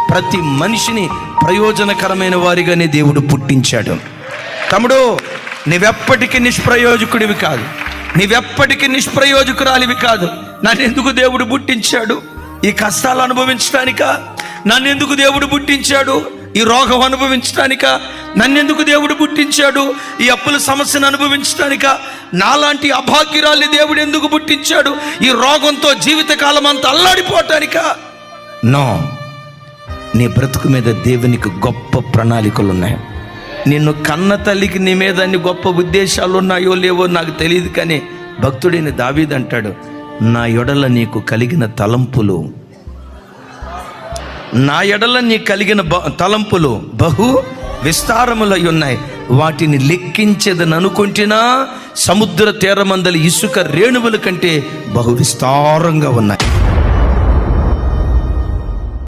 ప్రతి మనిషిని ప్రయోజనకరమైన వారిగానే దేవుడు పుట్టించాడు. తమ్ముడు, నీవెప్పటికీ నిష్ప్రయోజకుడివి కాదు, నీవెప్పటికీ నిష్ప్రయోజకురాలివి కాదు. నన్నెందుకు దేవుడు పుట్టించాడు? ఈ కష్టాలు అనుభవించడానికా? నన్నెందుకు దేవుడు పుట్టించాడు? ఈ రోగం అనుభవించడానికా? నన్నెందుకు దేవుడు పుట్టించాడు? ఈ అప్పుల సమస్యను అనుభవించడానికా? నాలాంటి అభాగ్యురాల్ని దేవుడు ఎందుకు పుట్టించాడు? ఈ రోగంతో జీవితకాలం అంతా అల్లాడిపోవటానికా? నో, నీ బ్రతుకు మీద దేవునికి గొప్ప ప్రణాళికలు ఉన్నాయి. నిన్ను కన్న తల్లికి నీ మీద అన్ని గొప్ప ఉద్దేశాలు ఉన్నాయో లేవో నాకు తెలియదు, కానీ భక్తుడైన దావీదు అంటాడు, నా ఎడల నీకు కలిగిన తలంపులు, నా ఎడల నీకు కలిగిన తలంపులు బహు విస్తారములై ఉన్నాయి, వాటిని లెక్కించేదని అనుకుంటున్నా సముద్ర తీరమందలి ఇసుక రేణువుల కంటే బహు విస్తారంగా ఉన్నాయి.